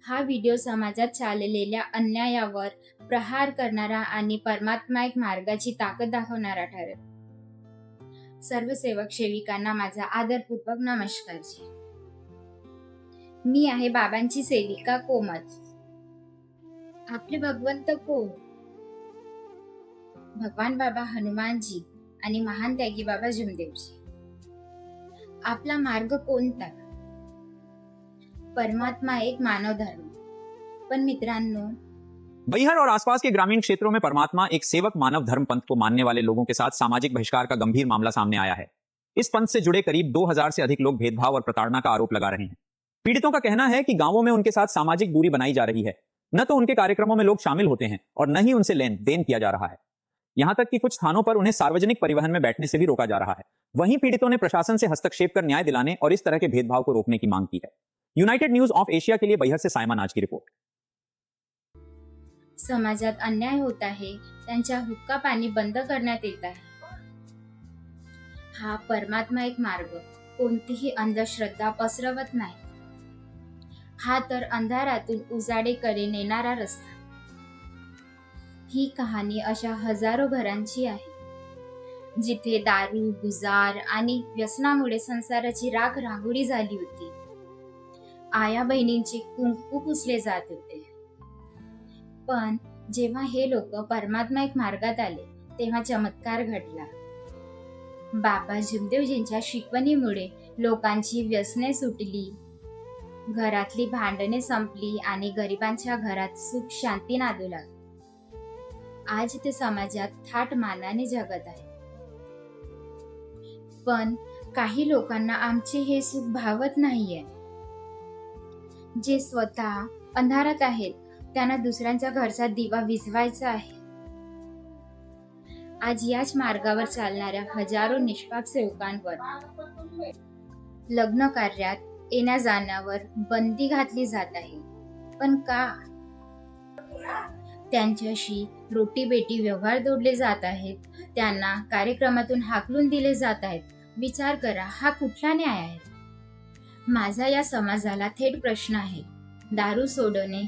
हा व्हिडिओ समाजात चाललेल्या अन्यायावर प्रहार करणारा आणि परमात्मा एक मार्गाची ताकद दाखवणारा ठरेल. सर्व सेवक सेविकांना माझा आदरपूर्वक नमस्कार. मी आहे बाबांची सेविका कोमल. आपले भगवंत कोण? भगवान बाबा हनुमानजी आणि महान त्यागी बाबा जमदेवजी. आपला मार्ग कोणता? परमात्मा एक मानव धर्म. पण मित्रांनो, बैहर और आसपास के ग्रामीण क्षेत्रों में परमात्मा एक सेवक मानव धर्म पंथ को मानने वाले लोगों के साथ सामाजिक बहिष्कार का गंभीर मामला सामने आया है। इस पंथ से जुड़े करीब 2000 से अधिक लोग भेदभाव और प्रताड़ना का आरोप लगा रहे हैं। पीड़ितों का कहना है कि गांवों में उनके साथ सामाजिक दूरी बनाई जा रही है। न तो उनके कार्यक्रमों में लोग शामिल होते हैं और न ही उनसे लेन देन किया जा रहा है। यहां तक कि कुछ स्थानों पर उन्हें सार्वजनिक परिवहन में बैठने से भी रोका जा रहा है। वहीं पीड़ितों ने प्रशासन से हस्तक्षेप कर न्याय दिलाने और इस तरह के भेदभाव को रोकने की मांग की है। यूनाइटेड न्यूज ऑफ एशिया के लिए बैहर से सायमन आज की रिपोर्ट। समाजात अन्याय होत आहे, त्यांच्या हुक्का पाणी बंद करण्यात येत आहे. हा परमात्मा एक मार्ग कोणतीही अंधश्रद्धा पसरवत नाही. हा तर अंधारातून उजाडेकडे नेणारा रस्ता. ही कहाणी अशा हजारो घरांची आहे जिथे दारू, गुजार आणि व्यसनामुळे संसाराची राख रांगोळी झाली होती. आया बहिणींचे कुंकू पुसले जात होते. पण जेव्हा हे लोक परमात्मा एक मार्गात आले तेव्हा चमत्कार घडला. बाबा जमदेवजींच्या शिकवणीमुळे लोकांची व्यसने सुटली, घरातली भांडणे संपली आणि गरिबांच्या घरात सुख शांती नांदू लागली. आज ते समाजात थाट मानाने जगत आहे. पण काही लोकांना आमचे हे सुख भावत नाहीये. जे स्वतः अंधारात आहेत त्यांना दुसऱ्यांच्या घरचा दिवा विझवायचा आहे. आज याच मार्गावर चालणाऱ्या हजारो निष्पाप सेवकांवर लग्न कार्यात येण्या जाण्यावर बंदी घातली जात आहे. पण का? त्यांच्याशी रोटीबेटी व्यवहार जोडले जात आहेत. त्यांना कार्यक्रमातून हाकलून दिले जात आहेत. विचार करा, हा कुठला न्याय आहे? माझा या समाजाला थेट प्रश्न आहे. दारू सोडणे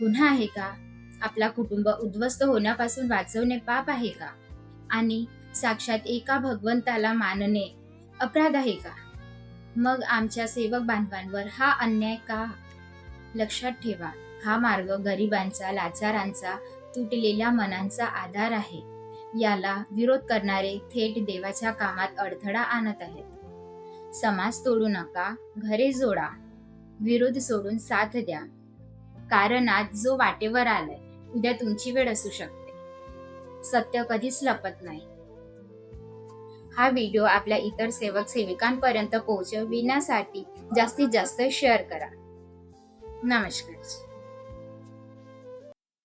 गुन्हा आहे का? आपला कुटुंब उद्ध्वस्त होण्यापासून वाचवणे पाप आहे का? आणि साक्षात एका भगवंताला मानणे अपराध आहे का? मग आमच्या सेवक बांधवांवर हा अन्याय का? लक्षात ठेवा, हा मार्ग गरिबांचा, लाचारांचा, तुटलेल्या मनांचा आधार आहे. याला विरोध करणारे थेट देवाच्या कामात अडथळा आणत आहेत. समाज तोडू नका, घरे जोडा, विरोध सोडून साथ द्या. कारण आज जो वाटेवर आलाय उद्या तुमची वेळ असू शकते. सत्य कधीच लपत नाही. हा व्हिडिओ आपल्या इतर सेवक सेविकांपर्यंत पोहोचविण्यासाठी जास्तीत जास्त शेअर करा. नमस्कार.